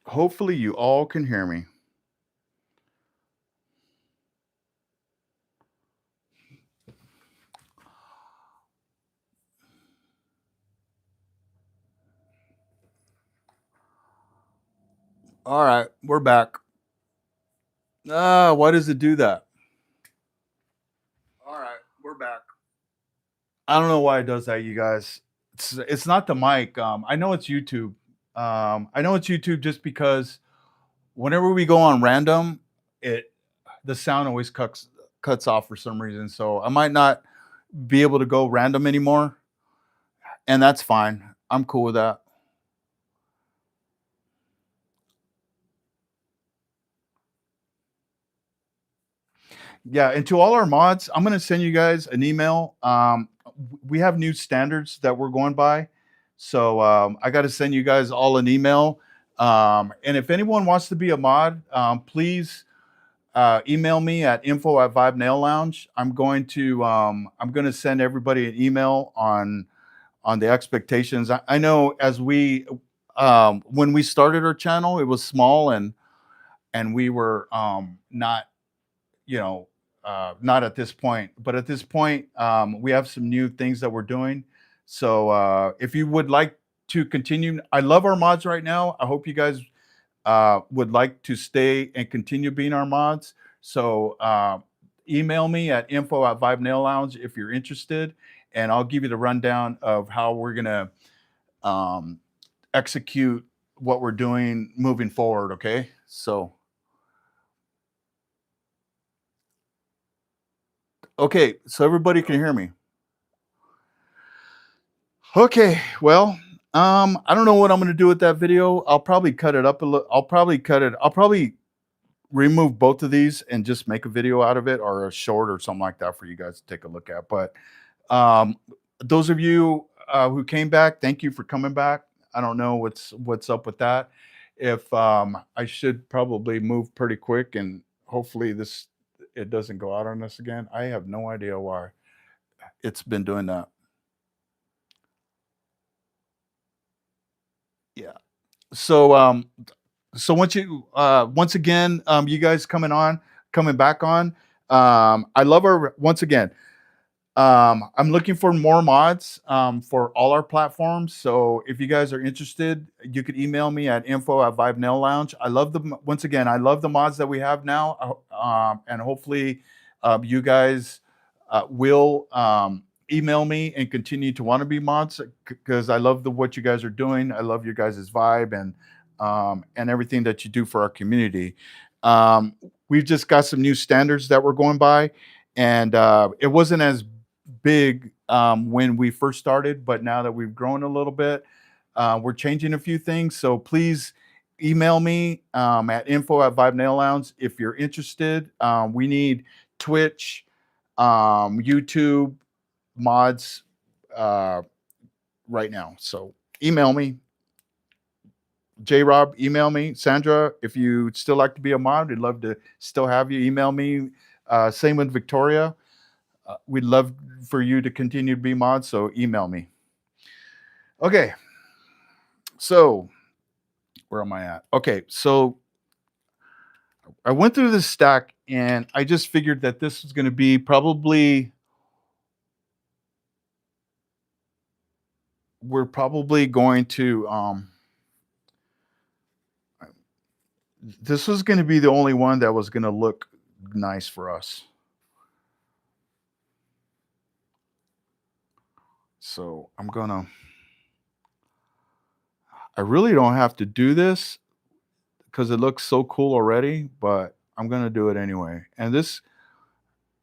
Hopefully you all can hear me. All right, we're back. Why does it do that? All right, we're back. I don't know why it does that, you guys. It's not the mic. I know it's YouTube. I know it's YouTube just because whenever we go on random, it the sound always cuts off for some reason. So I might not be able to go random anymore, and that's fine. I'm cool with that. Yeah, and to all our mods, I'm gonna send you guys an email. We have new standards that we're going by, so I got to send you guys all an email. And if anyone wants to be a mod, please email me at info@Vibe Nail Lounge. I'm going to send everybody an email on the expectations. I know as we when we started our channel, it was small and we were not you know, not at this point. But at this point, we have some new things that we're doing. So if you would like to continue, I love our mods right now. I hope you guys would like to stay and continue being our mods. So email me at info@Vibe Nail Lounge if you're interested, and I'll give you the rundown of how we're gonna um, execute what we're doing moving forward. Okay, so so everybody can hear me. Okay, well, I don't know what I'm gonna do with that video. I'll probably cut it up a little. I'll probably cut it. I'll probably remove both of these and just make a video out of it or a short or something like that for you guys to take a look at. But um, those of you who came back, thank you for coming back. I don't know what's up with that. If I should probably move pretty quick and hopefully this it doesn't go out on us again. I have no idea why it's been doing that. Yeah. So once again, you guys coming back on. I love our once again. I'm looking for more mods for all our platforms. So if you guys are interested, you could email me at info@Vibe Nail Lounge. I love once again, I love the mods that we have now. And hopefully you guys will email me and continue to want to be mods because I love what you guys are doing. I love your guys' vibe and everything that you do for our community. Um, we've just got some new standards that we're going by, and it wasn't as big when we first started, but now that we've grown a little bit, we're changing a few things. So please email me at info@Vibe Nail Lounge if you're interested. We need Twitch, YouTube mods uh, right now. So email me, J Rob. Email me, Sandra. If you still like to be a mod, we'd love to still have you. Email me. Same with Victoria. We'd love for you to continue to be mod. So email me. Okay. So where am I at? Okay. So I went through this stack and I just figured that this was going to be probably we're probably going to this was going to be the only one that was going to look nice for us. So I really don't have to do this because it looks so cool already, but I'm gonna do it anyway. And this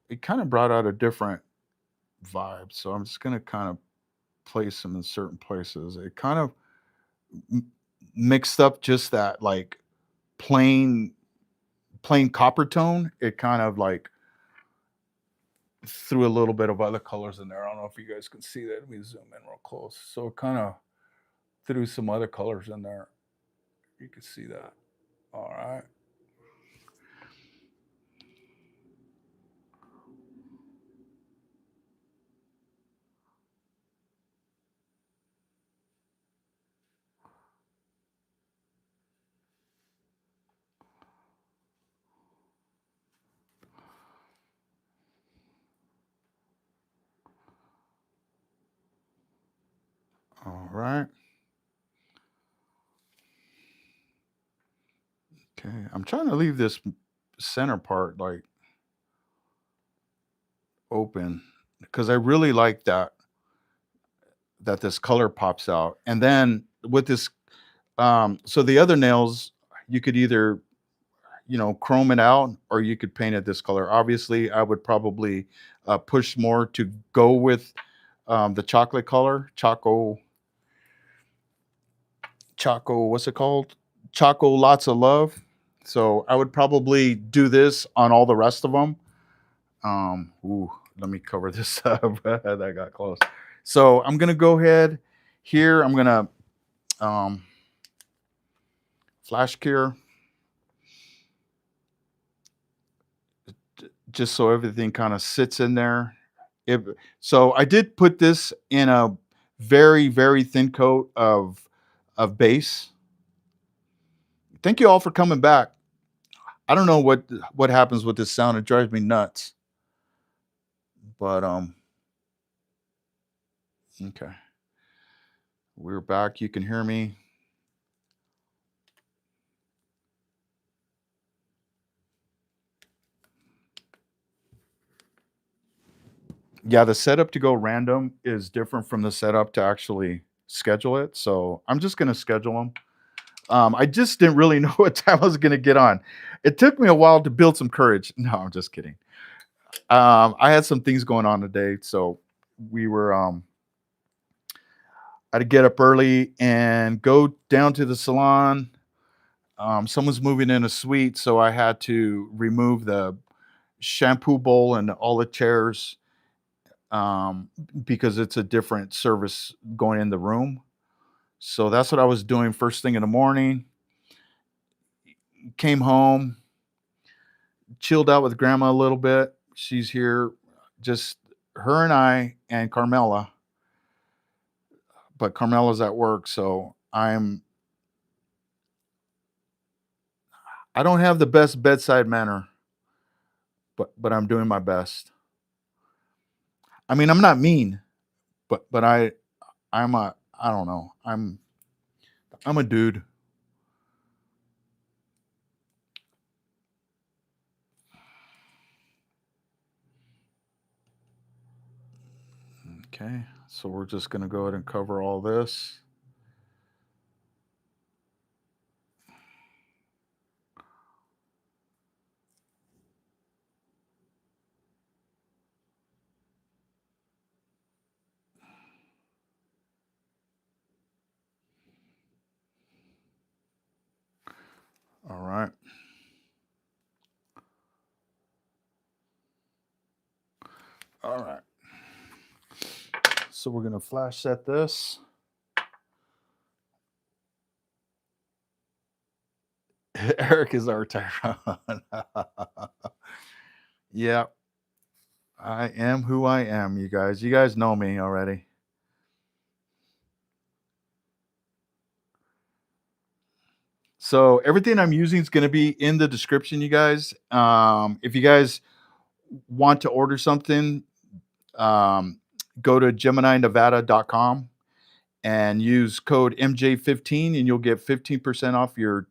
it kind of brought out a different vibe. So I'm just gonna kind of place them in certain places. It kind of m- mixed up just that like plain plain copper tone. It kind of like threw a little bit of other colors in there. I don't know if you guys can see that. Let me zoom in real close. So it kind of threw some other colors in there. You can see that. All right. right. Okay. I'm trying to leave this center part like open because I really like that this color pops out. And then with this, so the other nails, you could either, chrome it out or you could paint it this color. Obviously, I would probably push more to go with the chocolate color, Choco, what's it called? Choco Lots of Love. So I would probably do this on all the rest of them. Let me cover this up. That got close. So I'm gonna go ahead here. I'm gonna um, flash cure just so everything kind of sits in there. If, so I did put this in a very, very thin coat of base. Thank you all for coming back. I don't know what happens with this sound. It drives me nuts. But okay. We're back. You can hear me. Yeah, the setup to go random is different from the setup to actually schedule it. So I'm just gonna schedule them. I just didn't really know what time I was gonna get on. It took me a while to build some courage. No, I'm just kidding. I had some things going on today, so we were I had to get up early and go down to the salon. Someone's moving in a suite, so I had to remove the shampoo bowl and all the chairs because it's a different service going in the room. So that's what I was doing first thing in the morning. Came home, chilled out with grandma a little bit. She's here, just her and I and Carmela, but Carmela's at work, so I don't have the best bedside manner, but I'm doing my best. I mean, I'm not mean, but I don't know. I'm a dude. Okay, so we're just gonna go ahead and cover all this. All right. All right. So we're gonna flash set this. Eric is our Tyrone. Yeah, I am who I am, you guys. You guys know me already. So everything I'm using is going to be in the description, you guys. If you guys want to order something, um, go to GeminiNevada.com and use code MJ15, and you'll get 15% off your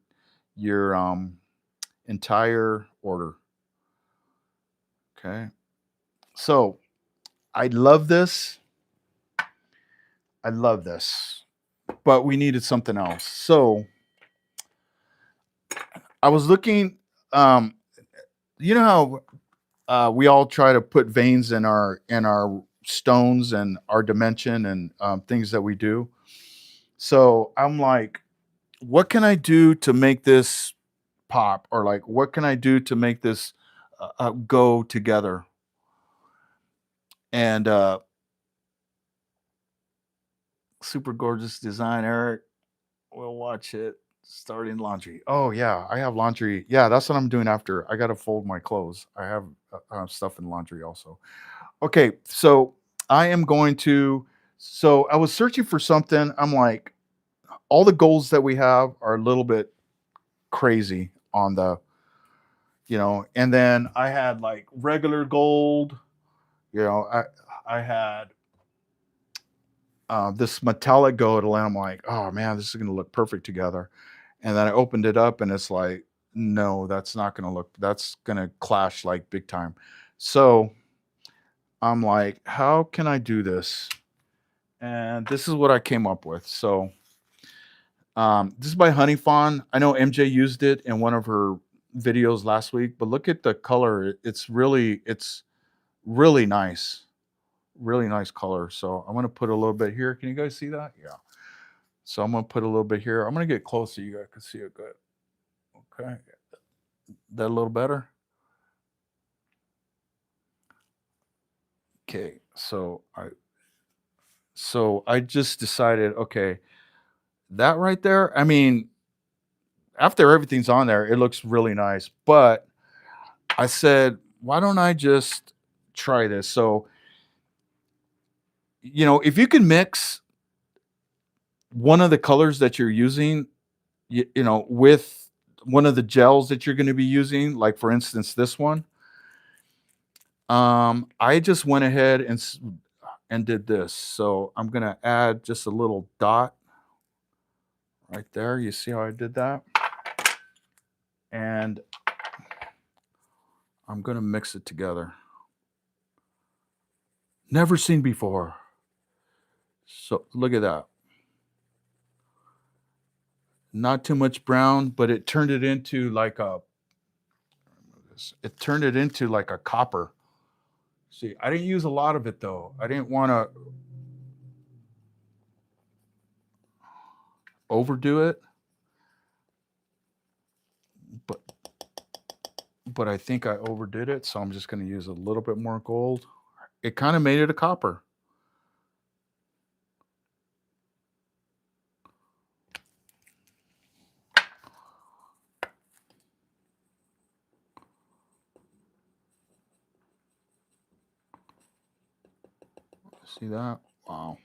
entire order. Okay. So I love this. I love this, but we needed something else. So I was looking. Um, you know how we all try to put veins in our stones and our dimension and things that we do. So I'm like, what can I do to make this pop, or like, what can I do to make this go together? And super gorgeous design, Eric. We'll watch it. Starting laundry. Oh yeah, I have laundry. Yeah, that's what I'm doing after. I gotta fold my clothes. I have stuff in laundry also. Okay, so I am going to. So I was searching for something. I'm like, all the goals that we have are a little bit crazy on and then I had like regular gold. I had this metallic gold, and I'm like, oh man, this is gonna look perfect together. And then I opened it up, and it's like, no, that's not gonna look. That's gonna clash like big time. So I'm like, how can I do this? And this is what I came up with. So this is by Honey Fawn. I know MJ used it in one of her videos last week, but look at the color. It's really nice. Really nice color. So I'm gonna put a little bit here. Can you guys see that? Yeah. So I'm gonna put a little bit here. I'm gonna get closer. You guys can see it good. Okay. That a little better? Okay. So I just decided, okay, that right there, I mean, after everything's on there, it looks really nice. But I said, why don't I just try this? So, if you can mix one of the colors that you're using, with one of the gels that you're going to be using, like for instance, this one, I just went ahead and did this. So I'm going to add just a little dot right there. You see how I did that? And I'm going to mix it together. Never seen before. So look at that. Not too much brown, but it turned it into like a copper. See, I didn't use a lot of it though. I didn't want to overdo it, but I think I overdid it, so I'm just going to use a little bit more gold. It kind of made it a copper. See that? Wow.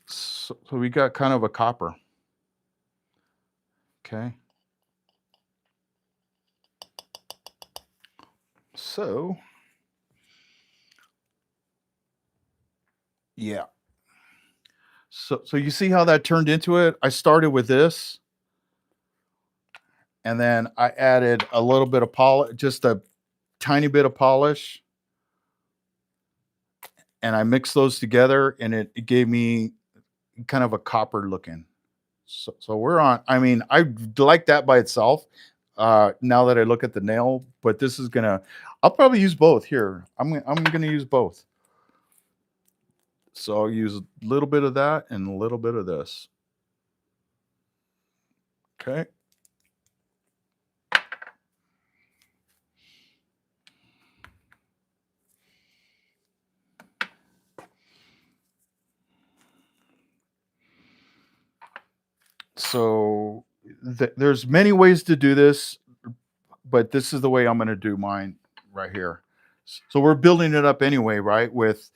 So we got kind of a copper. Okay. So, yeah. So you see how that turned into it? I started with this, and then I added a little bit of polish, just a tiny bit of polish, and I mixed those together, and it gave me kind of a copper looking. So we're on. I mean, I like that by itself. Now that I look at the nail, but this is gonna. I'll probably use both here. I'm gonna use both. So I'll use a little bit of that and a little bit of this. Okay. So there's many ways to do this, but this is the way I'm going to do mine right here. So we're building it up anyway, right? With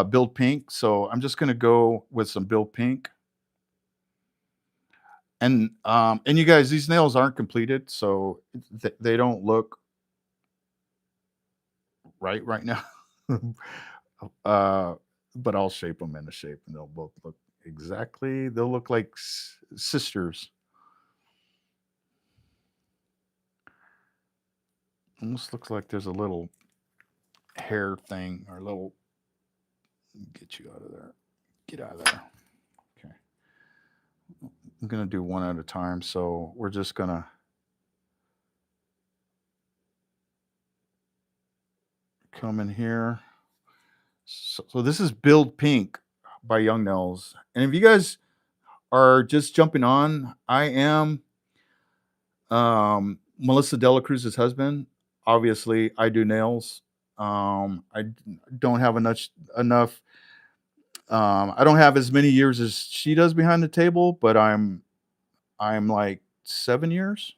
Build Pink. So I'm just going to go with some Build Pink. And you guys, these nails aren't completed, so they don't look right now. uh, but I'll shape them into shape, and they'll both look exactly. They'll look like sisters. Almost looks like there's a little hair thing or a little. Get you out of there. Get out of there. Okay. I'm gonna do one at a time. So we're just gonna come in here. So this is Build Pink by Young Nails. And if you guys are just jumping on, I am Melissa Dela Cruz's husband. Obviously, I do nails. I don't have enough. I don't have as many years as she does behind the table, but I'm like 7 years.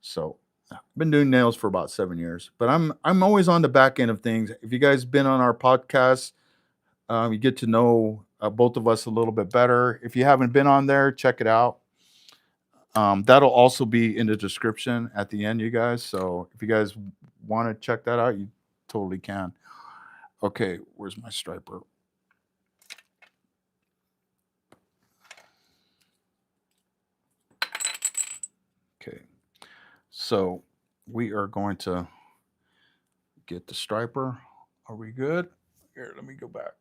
So I've been doing nails for about 7 years, but I'm always on the back end of things. If you guys been on our podcast, you get to know both of us a little bit better. If you haven't been on there, check it out. That'll also be in the description at the end, you guys. So if you guys want to check that out, totally can. Okay, where's my striper? Okay, so we are going to get the striper. Are we good? Here, let me go back.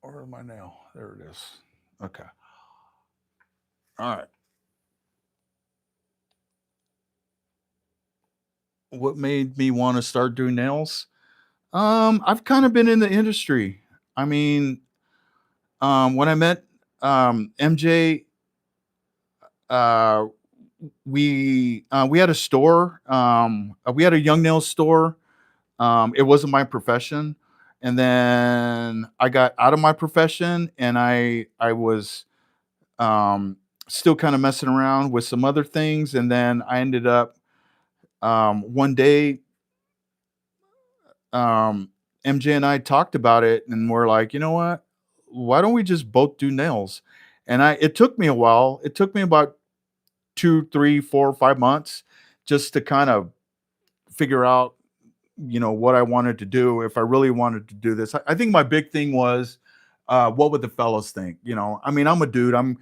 Where's my nail? There it is. Okay. All right. What made me want to start doing nails? I've kind of been in the industry. I mean, when I met MJ, uh, we had a store. We had a young nail store. It wasn't my profession, and then I got out of my profession, and I was um, still kind of messing around with some other things, and then I ended up one day MJ and I talked about it, and we're like, you know what? Why don't we just both do nails? And it took me a while. It took me about 2, 3, 4, 5 months just to kind of figure out, what I wanted to do. If I really wanted to do this, I think my big thing was, what would the fellows think? I mean, I'm a dude. I'm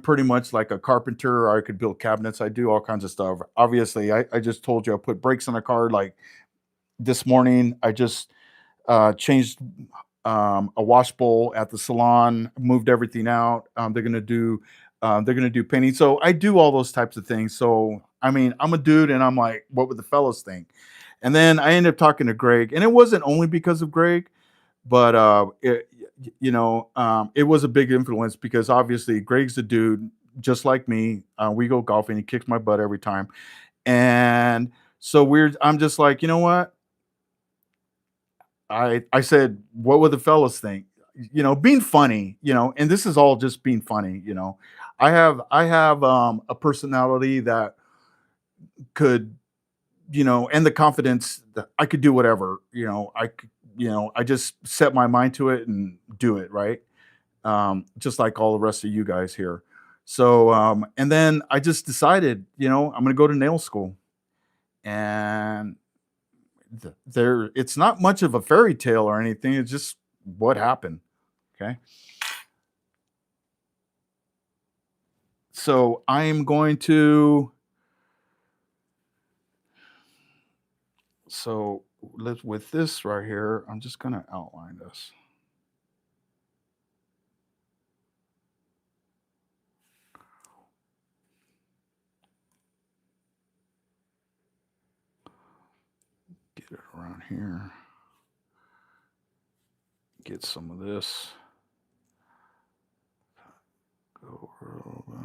pretty much like a carpenter. I could build cabinets. I do all kinds of stuff. Obviously, I just told you I put brakes on a car like this morning. I just changed a wash bowl at the salon, moved everything out. They're gonna do painting. So I do all those types of things. So I mean, I'm a dude, and I'm like, what would the fellas think? And then I ended up talking to Greg, and it wasn't only because of Greg, but it was a big influence because obviously Greg's a dude just like me. We go golfing. He kicks my butt every time, and so weird. I'm just like, you know what? I said, "What would the fellas think?" Being funny, and this is all just being funny. I have a personality that could, and the confidence that I could do whatever. I just set my mind to it and do it, right? Just like all the rest of you guys here. So, and then I just decided, I'm going to go to nail school, and it's not much of a fairy tale or anything. It's just what happened. Okay. So I am going to, so with this right here, I'm just going to outline this. Get it around here. Get some of this. Go over a little bit.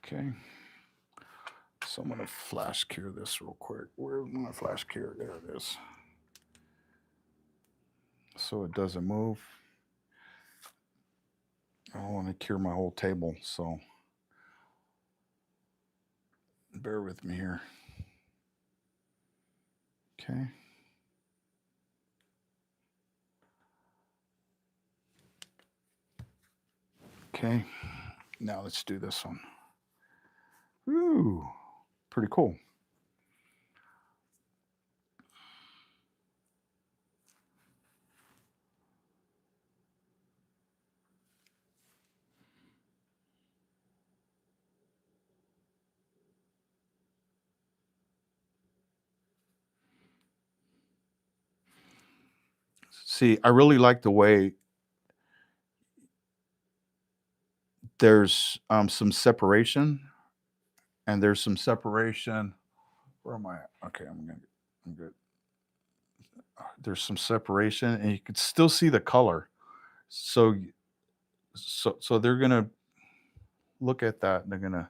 Okay. So I'm going to flash cure this real quick. Where's my flash cure? There it is. So it doesn't move. I don't want to cure my whole table, so bear with me here. Okay. Okay. Now let's do this one. Ooh, pretty cool. See, I really like the way there's some separation, and there's some separation. Where am I at? Okay, I'm good. There's some separation, and you can still see the color. So, so they're gonna look at that, and they're gonna,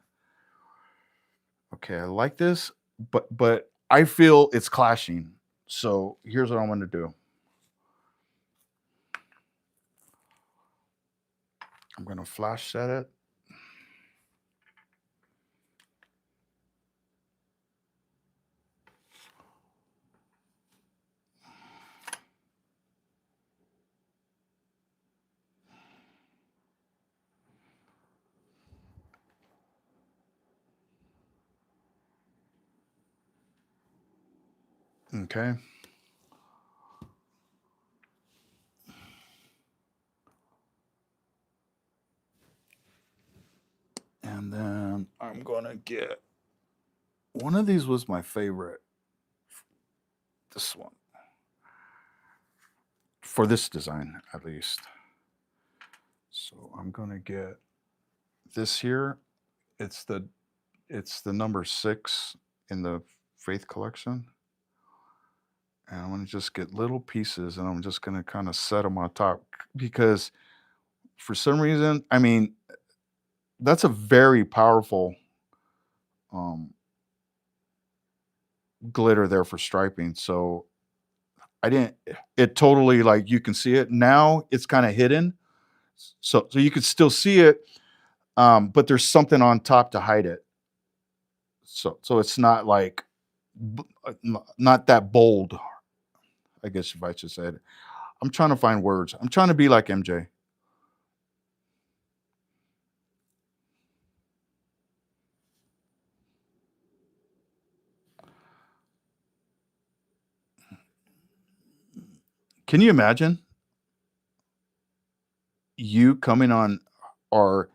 okay, I like this, but I feel it's clashing. So here's what I'm gonna do. I'm gonna flash set it. Okay. And then I'm going to get one of these was my favorite. This one. For this design, at least. So I'm going to get this here. It's the number 6 in the Faith collection. And I'm going to just get little pieces and I'm just going to kind of set them on top because for some reason, I mean, that's a very powerful glitter there for striping. So I didn't, it totally like you can see it now. It's kind of hidden, so you could still see it, but there's something on top to hide it. So it's not like not that bold. I guess if I should say it. I'm trying to find words. I'm trying to be like MJ. Can you imagine you coming on or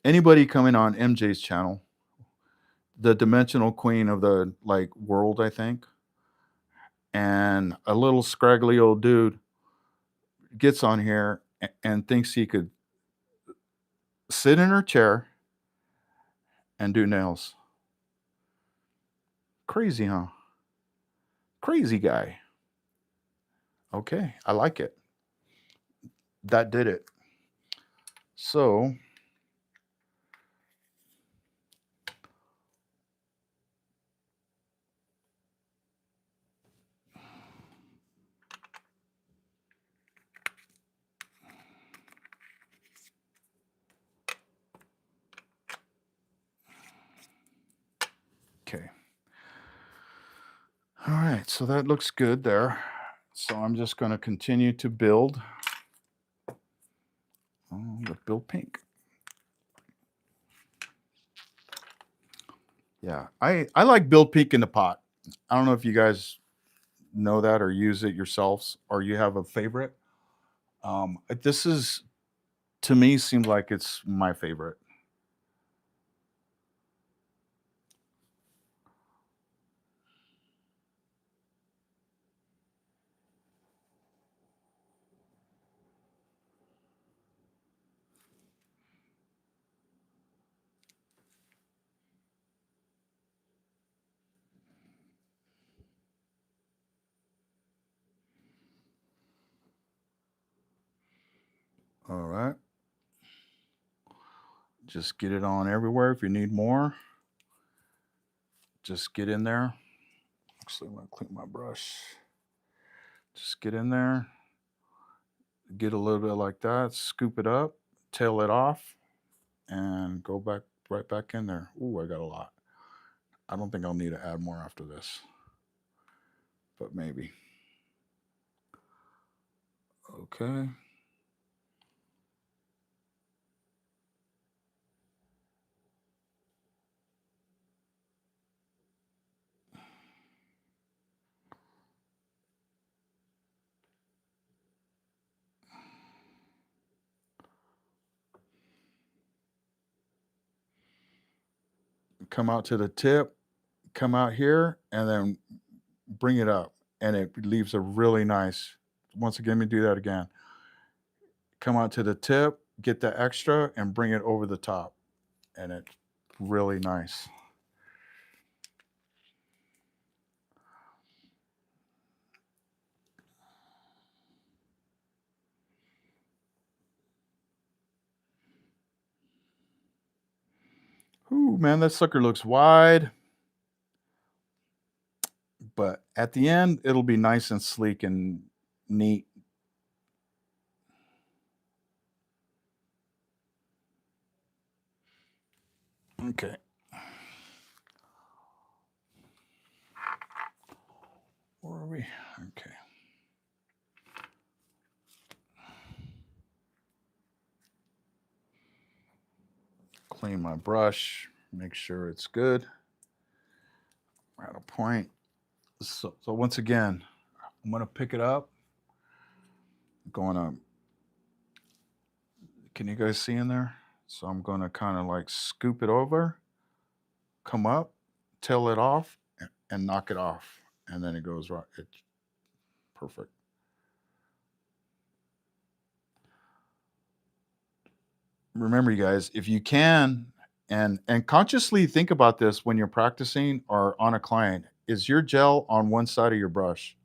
anybody coming on MJ's channel, the dimensional queen of the like world, I think, and a little scraggly old dude gets on here and thinks he could sit in her chair and do nails. Crazy, huh? Crazy guy. Okay, I like it. That did it. So, okay. All right, so that looks good there. So I'm just going to continue to build. Oh, the build pink. Yeah, I like build pink in the pot. I don't know if you guys know that or use it yourselves or you have a favorite. This is to me seems like it's my favorite. All right. Just get it on everywhere. If you need more, just get in there. Actually, I'm going to clean my brush. Just get in there. Get a little bit like that. Scoop it up. Tail it off. And go back right back in there. Ooh, I got a lot. I don't think I'll need to add more after this. But maybe. Okay. Come out to the tip, come out here, and then bring it up. And it leaves a really nice, once again, let me do that again. Come out to the tip, get the extra, and bring it over the top. And it's really nice. Ooh, man, that sucker looks wide. But at the end, it'll be nice and sleek and neat. Okay. Where are we? Okay. Clean my brush, make sure it's good. We're at a point. So once again, I'm gonna pick it up. Going up. Can you guys see in there? So I'm gonna kind of like scoop it over, come up, tail it off, and knock it off, and then it goes right. It's perfect. Remember, you guys, if you can, and consciously think about this when you're practicing or on a client, is your gel on one side of your brush?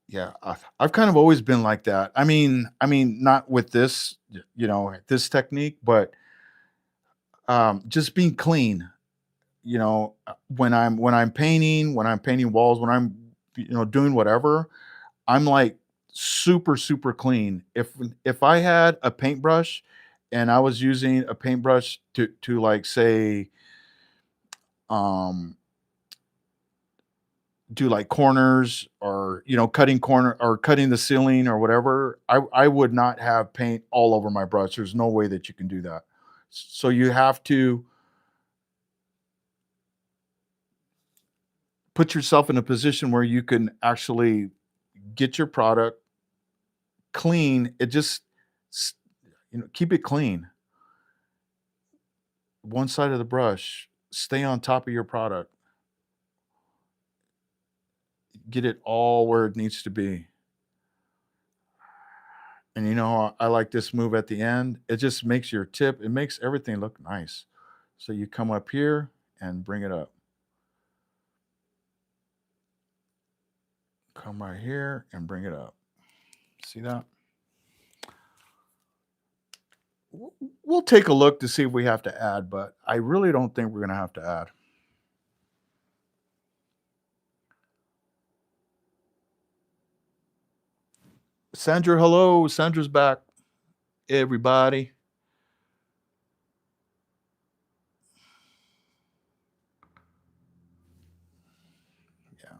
Yeah, I've kind of always been like that. I mean, not with this, this technique, but just being clean. When I'm painting walls, when I'm doing whatever, I'm like super super clean. If I had a paintbrush and I was using a paintbrush to like say um do like corners or cutting corner or cutting the ceiling or whatever, I would not have paint all over my brush. There's no way that you can do that. So you have to put yourself in a position where you can actually get your product clean. It just s- keep it clean. One side of the brush, stay on top of your product, get it all where it needs to be. And I like this move at the end. It just makes your tip, it makes everything look nice. So you come up here and bring it up. Come right here and bring it up. See that? We'll take a look to see if we have to add, but I really don't think we're going to have to add. Sandra, hello. Sandra's back. Everybody. Yeah.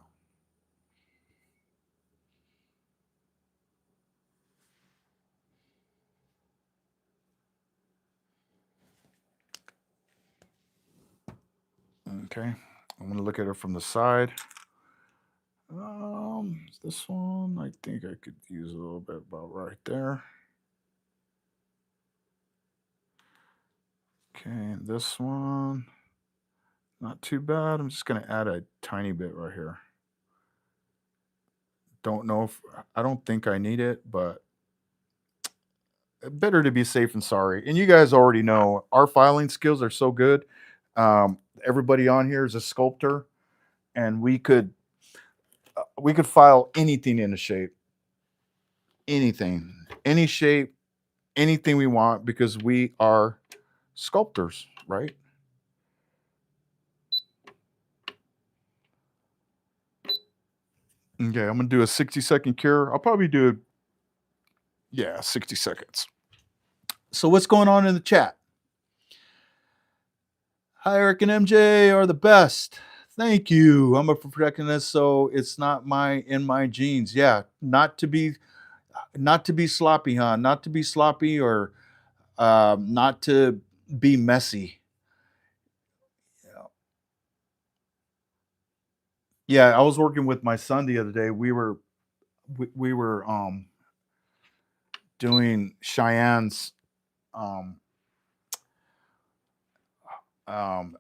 Okay. I'm going to look at it from the side. This one, I think I could use a little bit about right there. Okay, this one, not too bad. I'm just going to add a tiny bit right here. Don't know if I don't think I need it, but better to be safe than sorry. And you guys already know our filing skills are so good. Everybody on here is a sculptor, and we could file anything in a shape, anything, any shape, anything we want because we are sculptors, right? Okay, I'm gonna do a 60-second cure. I'll probably do, yeah, 60 seconds. So what's going on in the chat? Hi, Eric and MJ are the best. Thank you. I'm a perfectionist, so it's not in my genes. Yeah, not to be sloppy, huh? Not to be sloppy or not to be messy. Yeah, I was working with my son the other day. We were doing Cheyenne's um,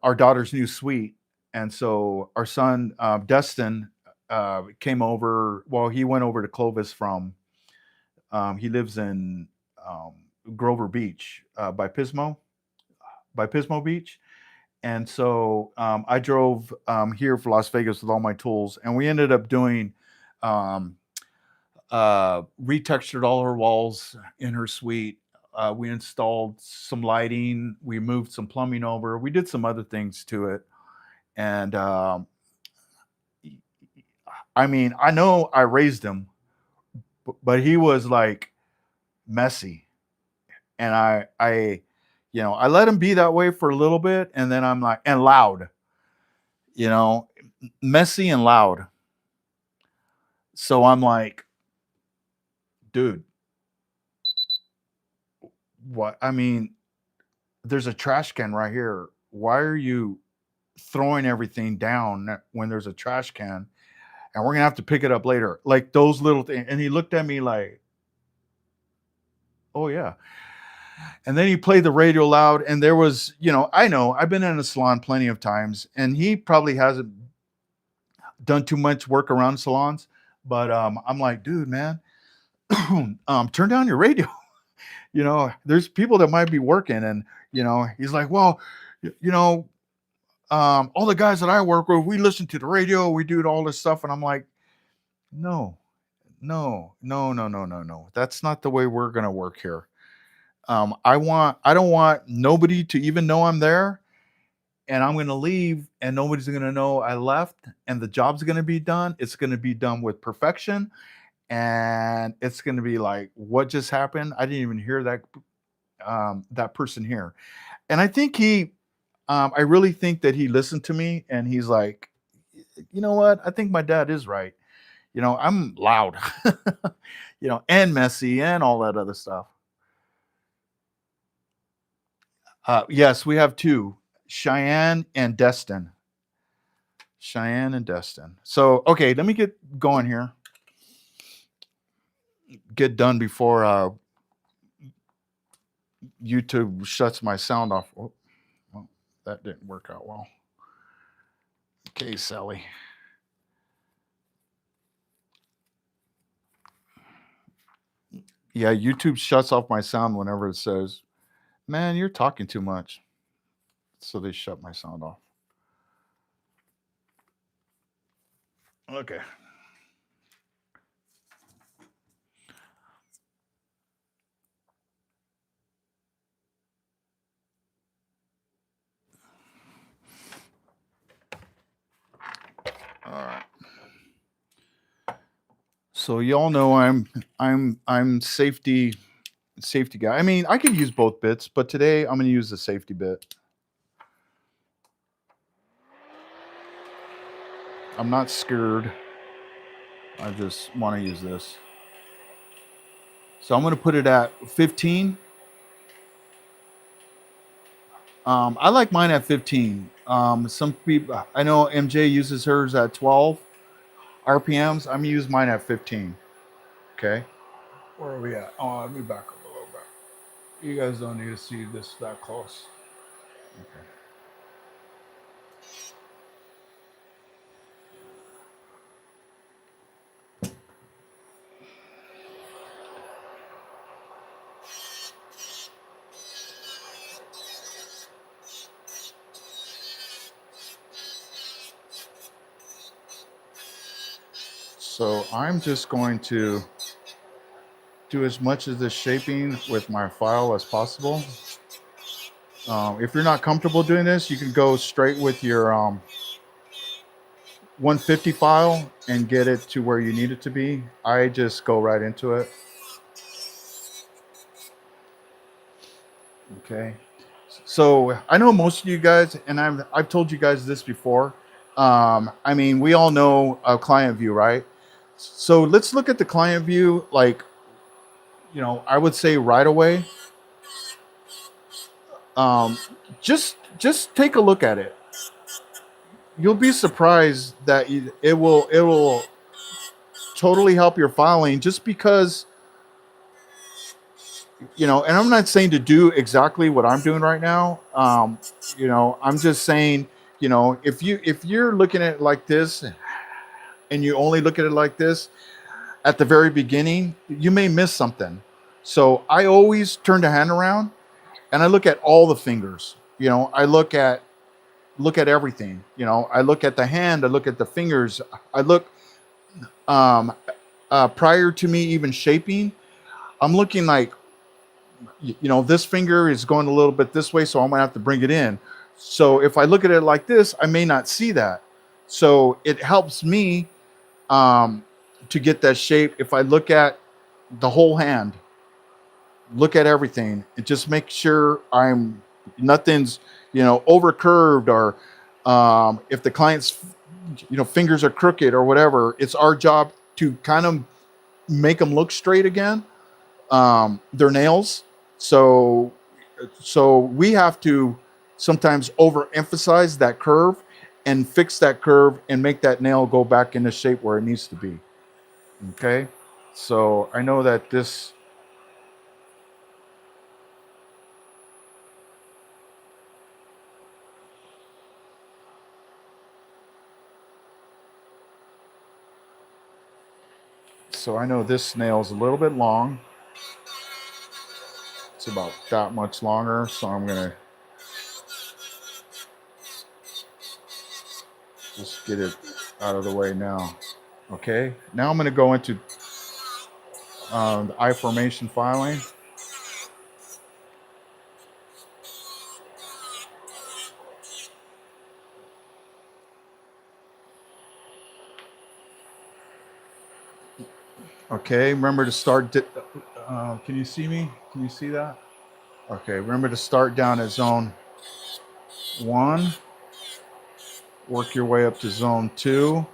our daughter's new suite, and so our son Destin came over. Well, he went over to Clovis from. He lives in um, Grover Beach by Pismo Beach, and so I drove here for Las Vegas with all my tools, and we ended up doing um, retextured all her walls in her suite. We installed some lighting. We moved some plumbing over. We did some other things to it, and I mean, I know I raised him, but he was like messy, and I let him be that way for a little bit, and then I'm like, and loud, you know, messy and loud. So I'm like, dude, what? I mean, there's a trash can right here. Why are you throwing everything down when there's a trash can, and we're gonna have to pick it up later. Like those little things. And he looked at me like, oh yeah. And then he played the radio loud, and there was, I know I've been in a salon plenty of times, and he probably hasn't done too much work around salons. But I'm like, dude, man, turn down your radio. There's people that might be working, and he's like, well, all the guys that I work with, we listen to the radio, we do all this stuff, and I'm like, no, no, no, no, no, no, no. That's not the way we're gonna work here. I don't want nobody to even know I'm there, and I'm gonna leave, and nobody's gonna know I left, and the job's gonna be done. It's gonna be done with perfection, and it's gonna be like, what just happened? I didn't even hear that person here. And I really think that he listened to me, and he's like, you know what? I think my dad is right. I'm loud, and messy and all that other stuff. Yes, we have two, Cheyenne and Destin. Cheyenne and Destin. So, okay, let me get going here. Get done before YouTube shuts my sound off. Oh, well, that didn't work out well. Okay, Sally. Yeah, YouTube shuts off my sound whenever it says, man, you're talking too much. So they shut my sound off. Okay. All right. So y'all know I'm safety guy. I mean, I could use both bits, but today I'm going to use the safety bit. I'm not scared. I just want to use this. So I'm going to put it at 15. I like mine at 15. Some people, I know MJ uses hers at 12 RPMs. I'm going to use mine at 15. Okay. Where are we at? Oh, let me back up a little bit. You guys don't need to see this that close. Okay. So I'm just going to do as much of the shaping with my file as possible. If you're not comfortable doing this, you can go straight with your 150 file and get it to where you need it to be. I just go right into it. Okay. So I know most of you guys, and I've told you guys this before. I mean, we all know a client view, right? So let's look at the client view, like, I would say right away. Just take a look at it. You'll be surprised that it will totally help your filing, just because, and I'm not saying to do exactly what I'm doing right now. I'm just saying, if you're looking at it like this, and you only look at it like this at the very beginning, you may miss something. So I always turn the hand around, and I look at all the fingers. I look at everything. I look at the hand, I look at the fingers, I look prior to me even shaping. I'm looking like, this finger is going a little bit this way, so I'm gonna have to bring it in. So if I look at it like this, I may not see that. So it helps me to get that shape. If I look at the whole hand, look at everything, and just make sure nothing's over curved, or if the client's fingers are crooked or whatever. It's our job to kind of make them look straight again. Their nails. So we have to sometimes overemphasize that curve, and fix that curve and make that nail go back into shape where it needs to be. Okay, so I know that this. So I know this nail is a little bit long. It's about that much longer, so I'm gonna just get it out of the way now. Okay, now I'm gonna go into the I formation filing. Okay, remember to start. Can you see me? Can you see that? Okay, remember to start down at zone 1, work your way up to zone 2,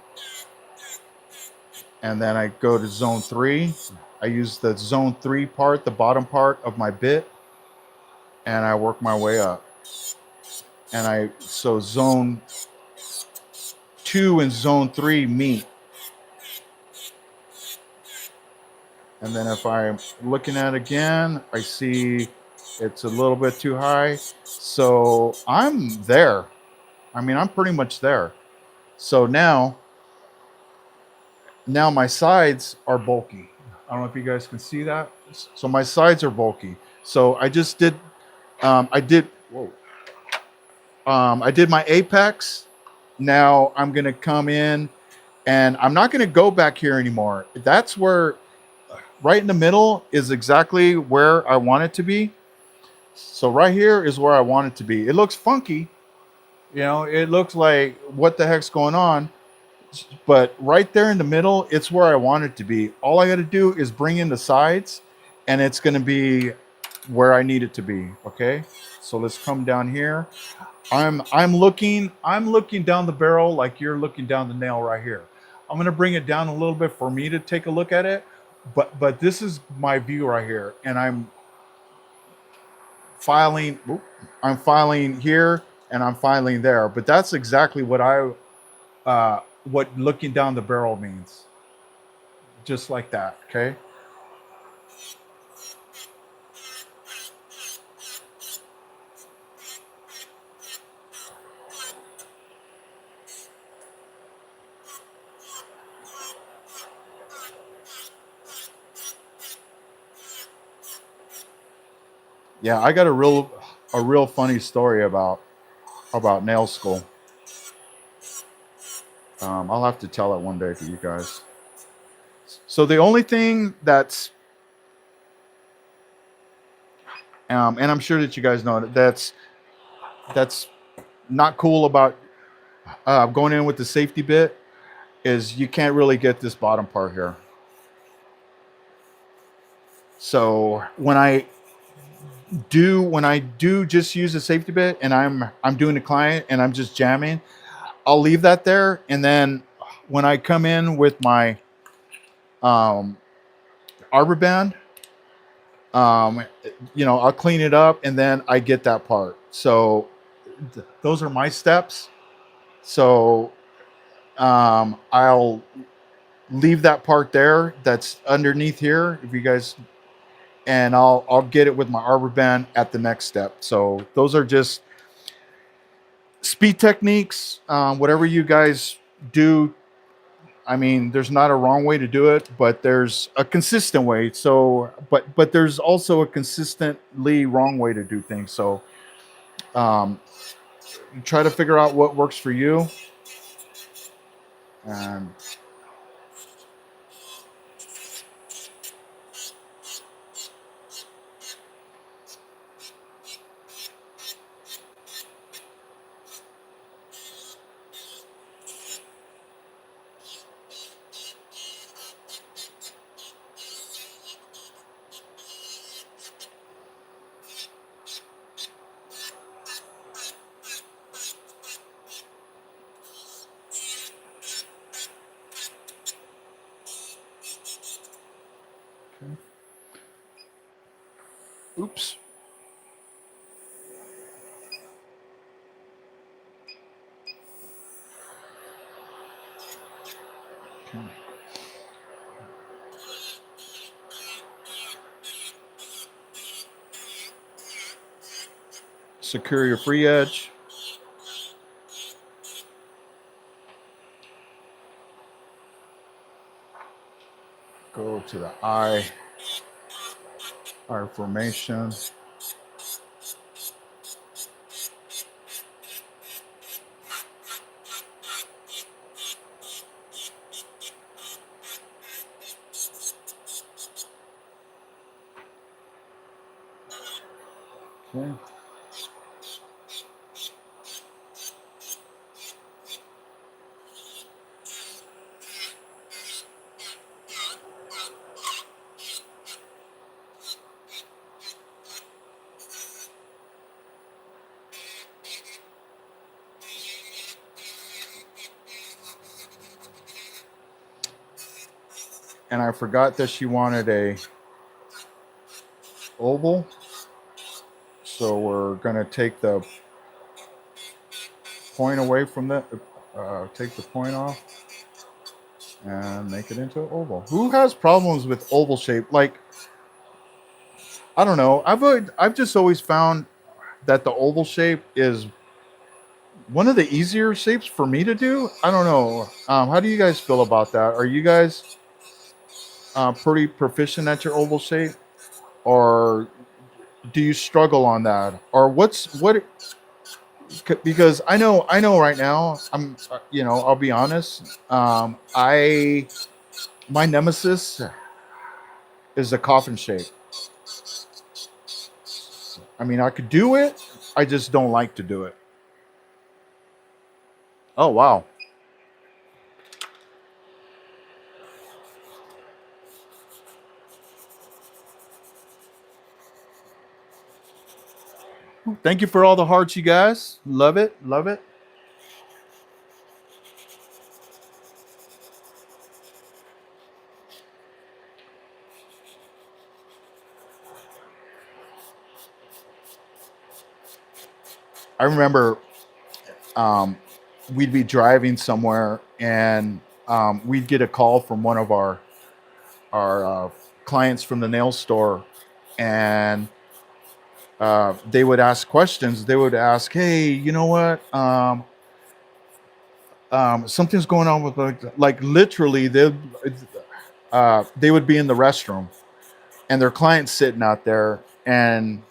and then I go to zone 3. I use the zone 3 part, the bottom part of my bit, and I work my way up. And so zone 2 and zone 3 meet. And then if I'm looking at it again, I see it's a little bit too high. So I'm there. I mean, I'm pretty much there. So now my sides are bulky. I don't know if you guys can see that. So my sides are bulky. So I just did, whoa. I did my apex. Now I'm going to come in and I'm not going to go back here anymore. That's where, right in the middle is exactly where I want it to be. So right here is where I want it to be. It looks funky. You know, it looks like what the heck's going on. But right there in the middle, it's where I want it to be. All I got to do is bring in the sides and it's going to be where I need it to be. Okay. So let's come down here. I'm looking down the barrel like you're looking down the nail right here. I'm going to bring it down a little bit for me to take a look at it. But this is my view right here, and I'm filing. I'm filing here and I'm filing there. But that's exactly what looking down the barrel means. Just like that. Okay. Yeah, I got a real funny story about nail school. I'll have to tell it one day to you guys. So the only thing and I'm sure that you guys know that's not cool about going in with the safety bit is you can't really get this bottom part here. So when I do just use a safety bit and I'm doing a client and I'm just jamming, I'll leave that there, and then when I come in with my um, arbor band, um, I'll clean it up and then I get that part. So those are my steps. So I'll leave that part there that's underneath here. If you guys, and I'll get it with my arbor band at the next step. So those are just speed techniques. Whatever you guys do, I mean, there's not a wrong way to do it, but there's a consistent way. So, but there's also a consistently wrong way to do things. So, um, try to figure out what works for you. And oops. secure your free edge. Go to the eye formation. Okay. And I forgot that she wanted a oval. So we're going to take the point away from that, take the point off and make it into an oval. Who has problems with oval shape? Like, I don't know. I've just always found that the oval shape is one of the easier shapes for me to do. I don't know. How do you guys feel about that? Are you guys pretty proficient at your oval shape, or do you struggle on that, or what? Because I know right now I'll be honest. I My nemesis is the coffin shape. I mean, I could do it. I just don't like to do it. Oh wow! Thank you for all the hearts, you guys. Love it, love it. I remember we'd be driving somewhere, and we'd get a call from one of our clients from the nail store, and they would ask questions. They would ask, "Hey, you know what? Something's going on with like literally they would be in the restroom, and their client's sitting out there, and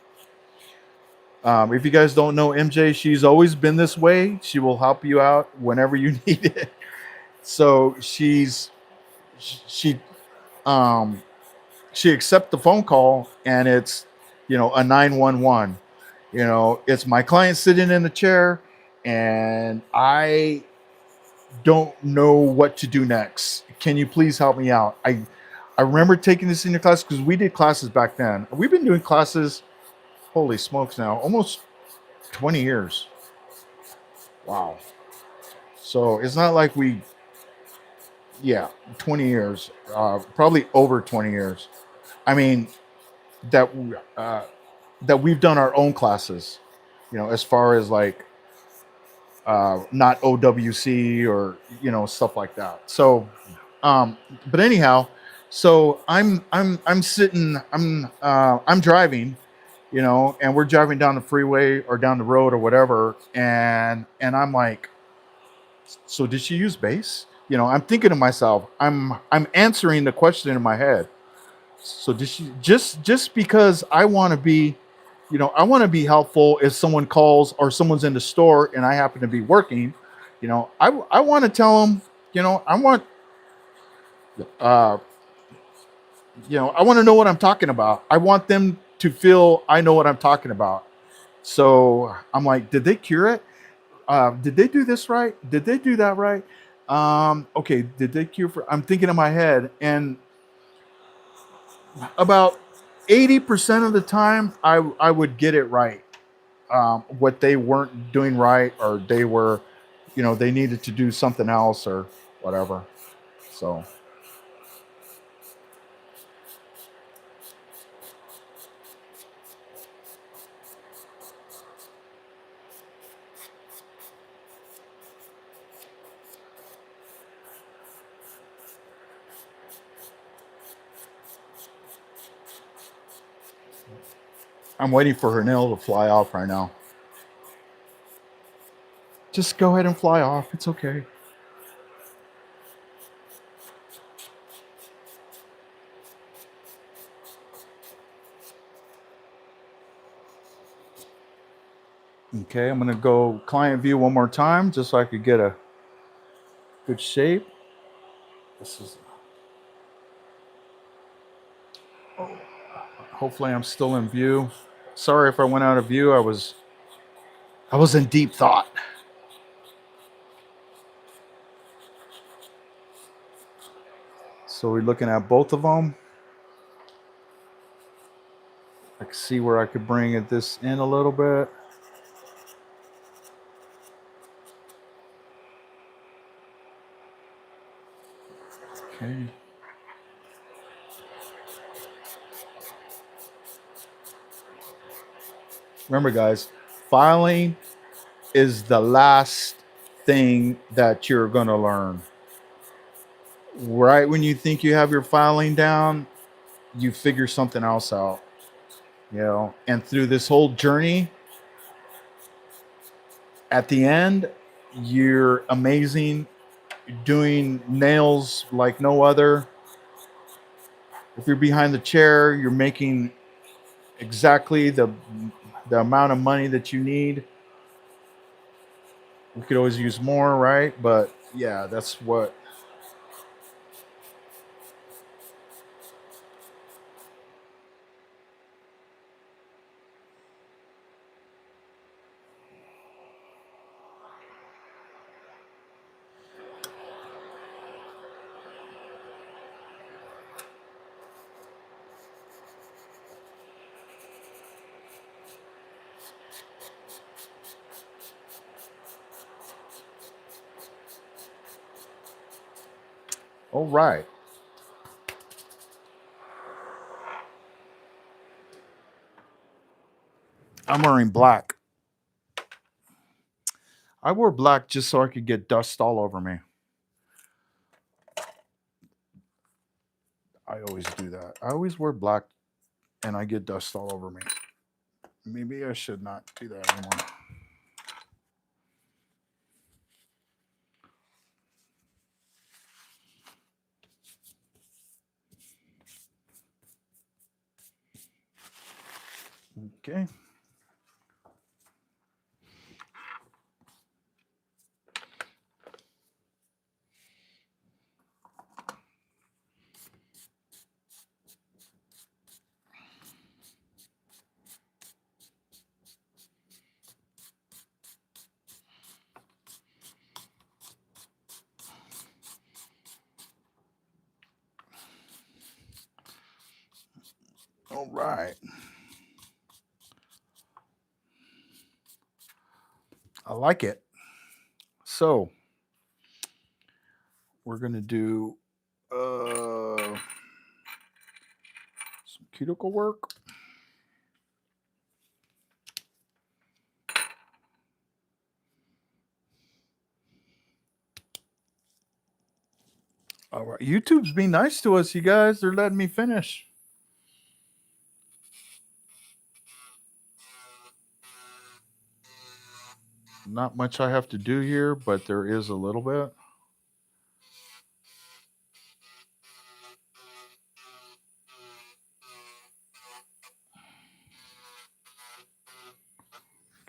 if you guys don't know MJ, she's always been this way. She will help you out whenever you need it. So she um she accepts the phone call, and it's a 911. It's my client sitting in the chair, and I don't know what to do next. Can you please help me out? I remember taking this senior class because we did classes back then. We've been doing classes, holy smokes, now almost 20 years. Wow. So it's not like yeah, 20 years, probably over 20 years. I mean, that uh, that we've done our own classes, as far as like not OWC or stuff like that. So, but anyhow, so I'm sitting, I'm driving, and we're driving down the freeway or down the road or whatever, and I'm like, so did she use base? I'm thinking to myself, I'm answering the question in my head. So did she just because I want to be, I want to be helpful if someone calls or someone's in the store and I happen to be working, I want to tell them, I want, uh, I want to know what I'm talking about. I want them to feel I know what I'm talking about. So I'm like, did they cure it? Did they do this right? Did they do that right? Okay, did they cure for? I'm thinking in my head, and about 80% of the time, I would get it right. What they weren't doing right, or they were, they needed to do something else or whatever. So I'm waiting for her nail to fly off right now. Just go ahead and fly off. It's okay. Okay, I'm gonna go client view one more time just so I could get a good shape. This is. Hopefully, I'm still in view. Sorry if I went out of view. I was in deep thought. So we're looking at both of them. I can see where I could bring this in a little bit. Okay. Remember, guys, filing is the last thing that you're going to learn. Right when you think you have your filing down, you figure something else out. And through this whole journey, at the end, you're amazing, doing nails like no other. If you're behind the chair, you're making exactly the amount of money that you need. We could always use more, right? But yeah, that's what. All right. I'm wearing black. I wore black just so I could get dust all over me. I always do that. I always wear black and I get dust all over me. Maybe I should not do that anymore. Okay. All right. I like it. So we're going to do some cuticle work. All right. YouTube's being nice to us, you guys. They're letting me finish. Not much I have to do here, but there is a little bit.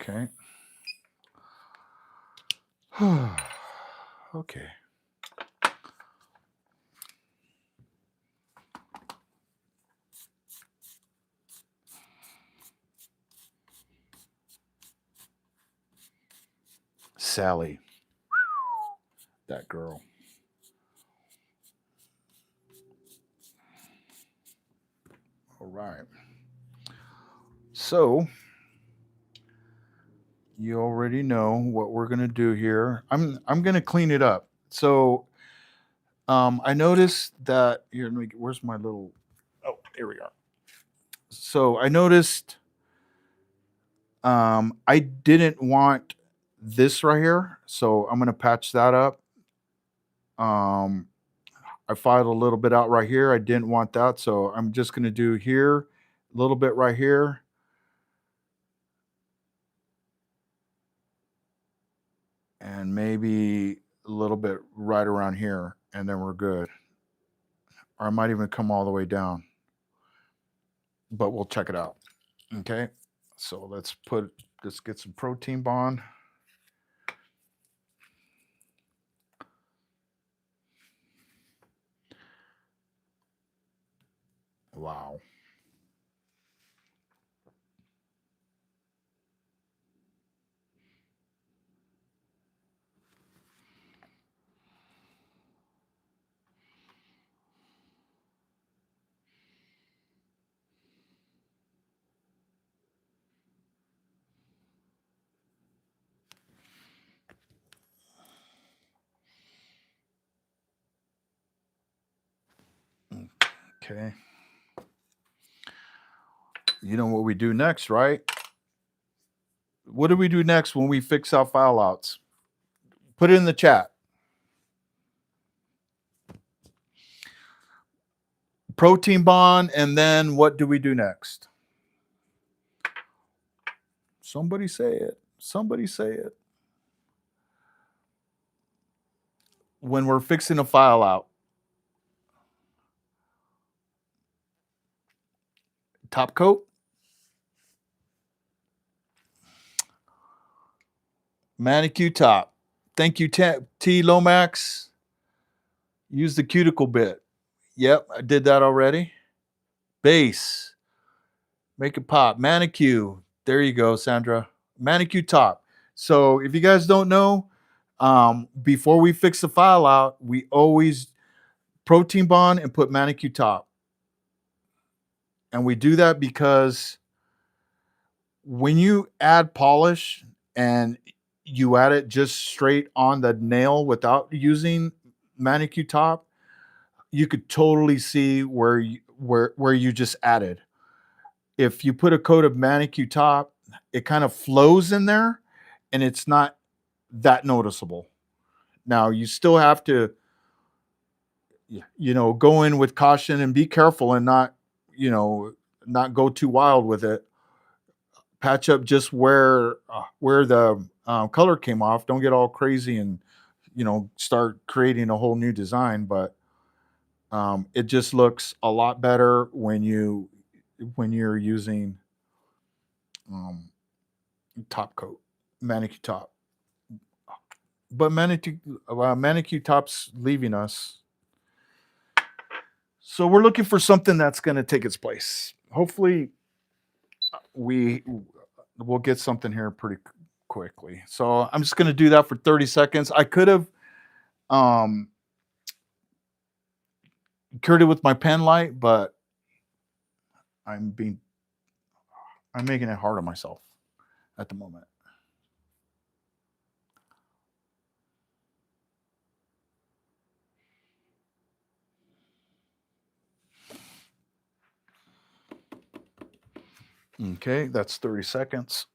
Okay. Okay. Sally. That girl. All right. So you already know what we're gonna do here. I'm gonna clean it up. So I noticed that here. Where's my little? Oh, here we are. So I noticed I didn't want this right here, so I'm gonna patch that up. Um, I filed a little bit out right here. I didn't want that, so I'm just gonna do here, a little bit right here, and maybe a little bit right around here, and then we're good. Or I might even come all the way down, but we'll check it out. Okay, so let's get some protein bond. Wow. Okay. You know what we do next, right? What do we do next when we fix our file outs? Put it in the chat. Protein bond, and then what do we do next? Somebody say it. Somebody say it. When we're fixing a file out, top coat, manicure top. Thank you, T Lomax. Use the cuticle bit. Yep, I did that already. Base. Make it pop. Manicure. There you go, Sandra. Manicure top. So if you guys don't know, before we fix the file out, we always protein bond and put manicure top. And we do that because when you add polish and you add it just straight on the nail without using manicure top, you could totally see where you just added. If you put a coat of manicure top, it kind of flows in there and it's not that noticeable. Now you still have to, go in with caution and be careful and not, not go too wild with it. Patch up just where the color came off. Don't get all crazy and start creating a whole new design. But it just looks a lot better when you're using um, top coat, manicure top. But manicure top's leaving us, so we're looking for something that's going to take its place. Hopefully, we'll get something here pretty quickly. So I'm just going to do that for 30 seconds. I could have um, cured it with my pen light, but I'm being I'm making it hard on myself at the moment. Okay, that's 30 seconds.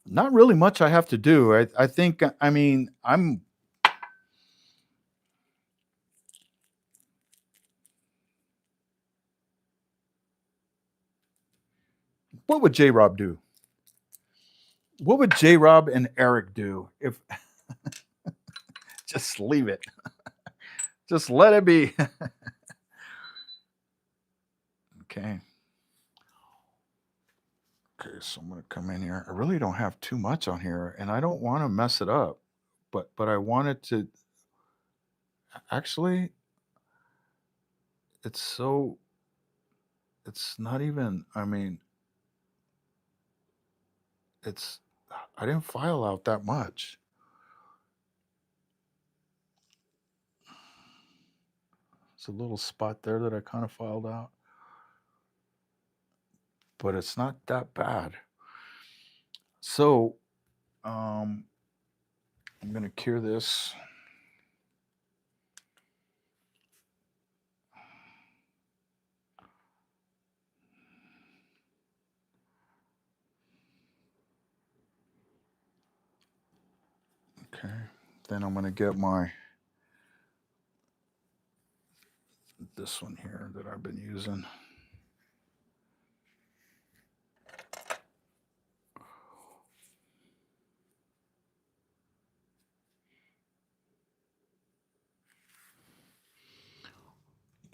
Not really much I have to do. I think, I mean, what would J Rob do? What would J Rob and Eric do if just leave it? Just let it be. Okay. Okay, so I'm gonna come in here. I really don't have too much on here, and I don't want to mess it up. But I wanted to actually. It's so. It's not even. I mean, it's. I didn't file out that much. It's a little spot there that I kind of filed out, but it's not that bad. So, um, I'm gonna cure this. Okay. Then I'm gonna get this one here that I've been using.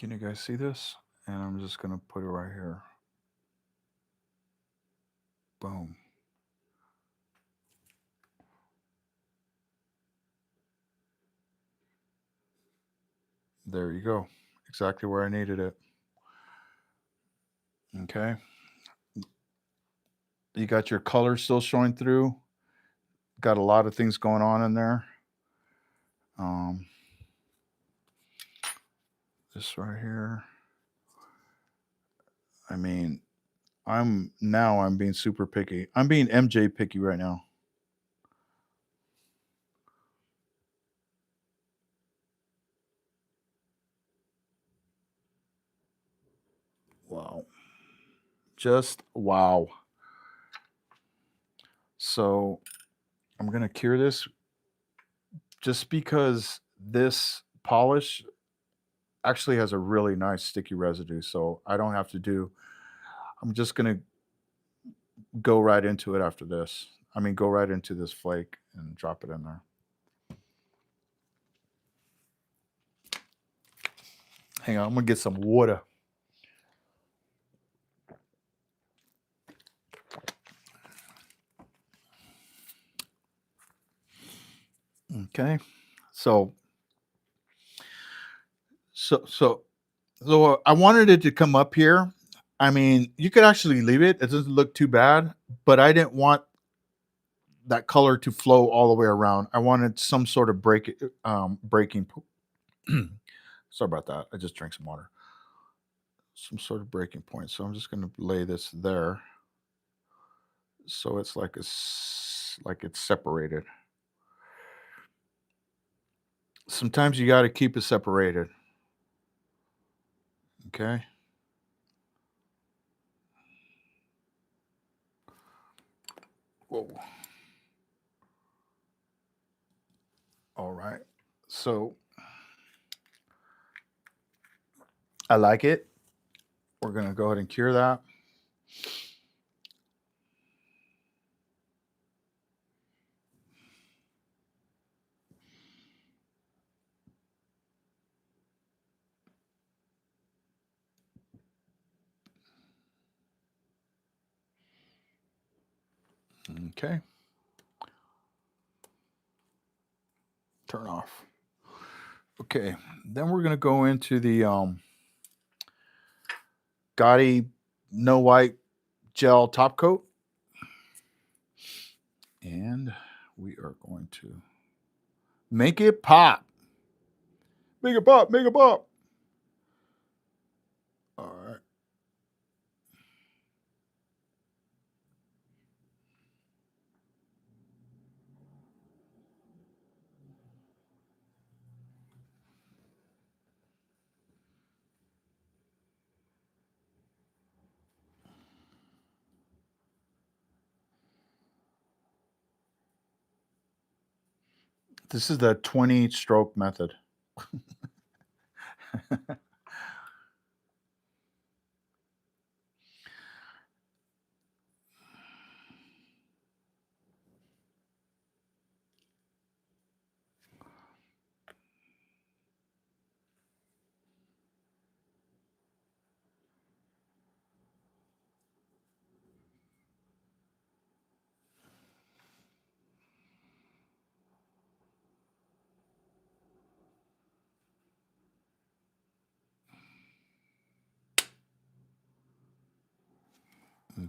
Can you guys see this? And I'm just going to put it right here. Boom. There you go. Exactly where I needed it. Okay. You got your color still showing through. Got a lot of things going on in there. This right here. I mean, I'm being super picky. I'm being MJ picky right now. Wow. Just wow. So I'm going to cure this just because this polish actually has a really nice sticky residue. So I don't have to do, I'm just going to go right into it after this. I mean, go right into this flake and drop it in there. Hang on, I'm going to get some water. Okay. So so I wanted it to come up here. I mean, you could actually leave it. It doesn't look too bad, but I didn't want that color to flow all the way around. I wanted some sort of breaking. Sorry about that. I just drank some water. Some sort of breaking point. So I'm just going to lay this there, so it's like like it's separated. Sometimes you got to keep it separated. Okay. Whoa. All right. So I like it. We're going to go ahead and cure that. Okay. Turn off. Okay. Then we're going to go into the Gotti No White Gel Top Coat. And we are going to make it pop. Make it pop. Make it pop. All right. This is the 20 stroke method.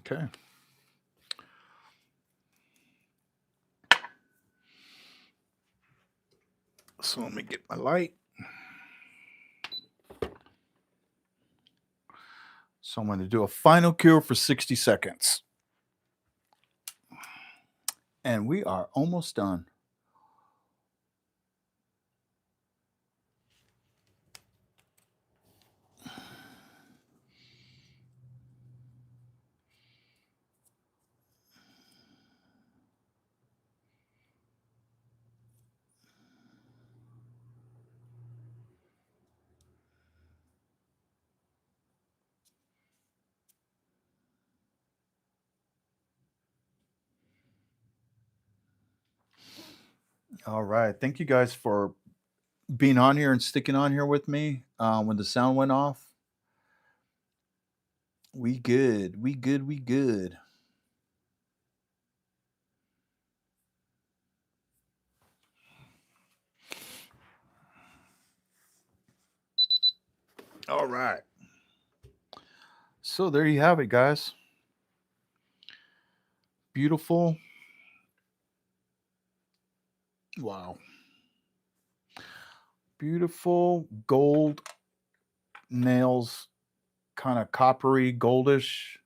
Okay. So let me get my light. So I'm going to do a final cure for 60 seconds. And we are almost done. All right. Thank you guys for being on here and sticking on here with me when the sound went off. We good. We good. We good. All right. So there you have it, guys. Beautiful. Wow. Beautiful gold nails, kind of coppery, goldish.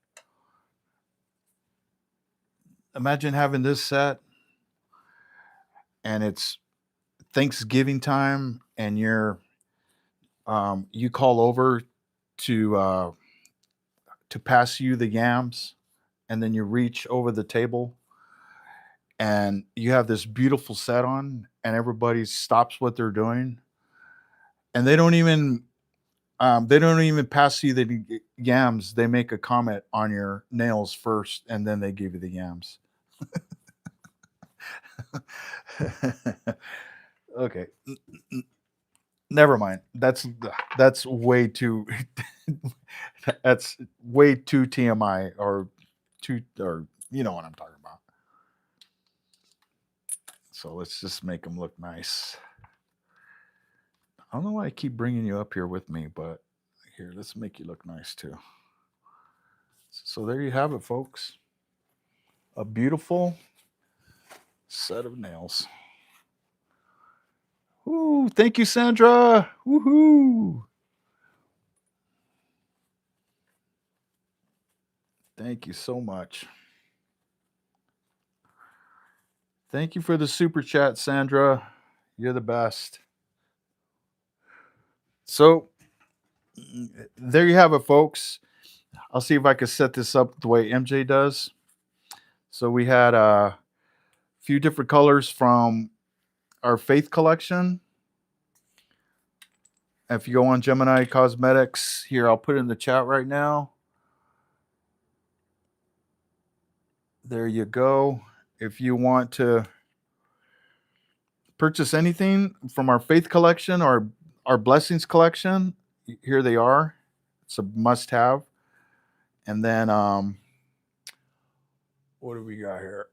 Imagine having this set and it's Thanksgiving time and you call over to pass you the yams, and then you reach over the table and you have this beautiful set on and everybody stops what they're doing and they don't even pass you the yams. They make a comment on your nails first and then they give you the yams. Okay. Never mind. That's way too that's way too TMI or too or you know what I'm talking about. So let's just make them look nice. I don't know why I keep bringing you up here with me, but here, let's make you look nice too. So there you have it, folks. A beautiful set of nails. Ooh, thank you, Sandra. Woohoo! Thank you so much. Thank you for the super chat, Sandra. You're the best. So there you have it, folks. I'll see if I can set this up the way MJ does. So we had a few different colors from our Faith collection. If you go on Gemini Cosmetics, here, I'll put it in the chat right now. There you go. If you want to purchase anything from our Faith collection or our Blessings collection, here they are. It's a must have. And then what do we got here?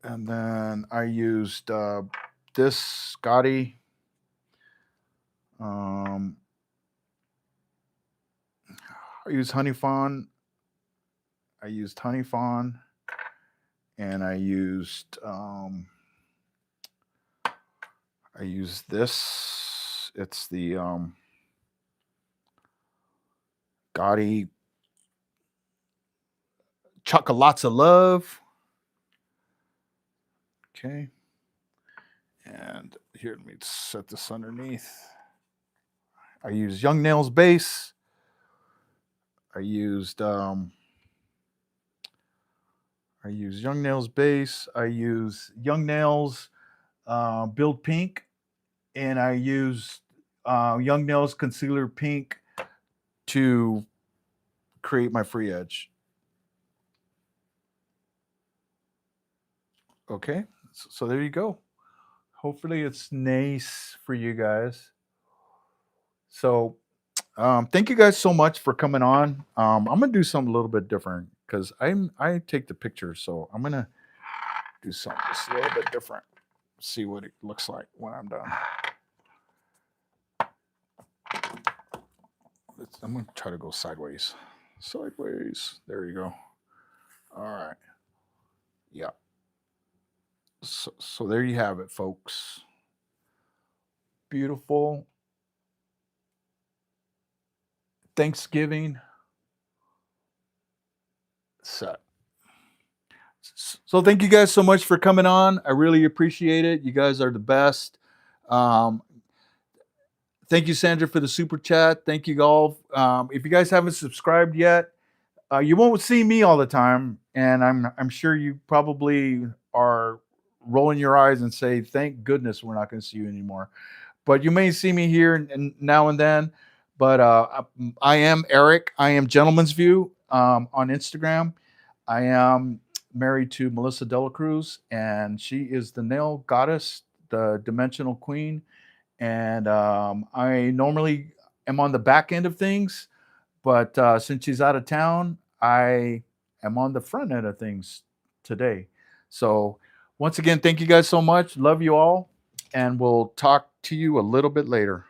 And then I used this Scotty. I used Honey Fawn. I used Honey Fawn. And I used this. It's the Gotti Chocolates of Love. Okay. And here, let me set this underneath. I used Young Nails Base. I used Young Nails Base. I use Young Nails Build Pink. And I used Young Nails Concealer Pink to create my free edge. Okay, so there you go. Hopefully it's nice for you guys. So thank you guys so much for coming on. I'm gonna do something a little bit different because I take the pictures, so I'm gonna do something just a little bit different. See what it looks like when I'm done. I'm gonna try to go sideways. Sideways. There you go. All right. Yeah. So there you have it, folks. Beautiful Thanksgiving set. So thank you guys so much for coming on. I really appreciate it. You guys are the best. Thank you, Sandra, for the super chat. Thank you all. If you guys haven't subscribed yet, you won't see me all the time, and I'm sure you probably are rolling your eyes and say, "Thank goodness we're not going to see you anymore." But you may see me here and now and then. But I am Eric. I am Gentlemensview on Instagram. I am married to Melissa Delacruz, and she is the nail goddess the Dimensional Queen, and I normally am on the back end of things, but since she's out of town, I am on the front end of things today. So once again, thank you guys so much. Love you all, and we'll talk to you a little bit later.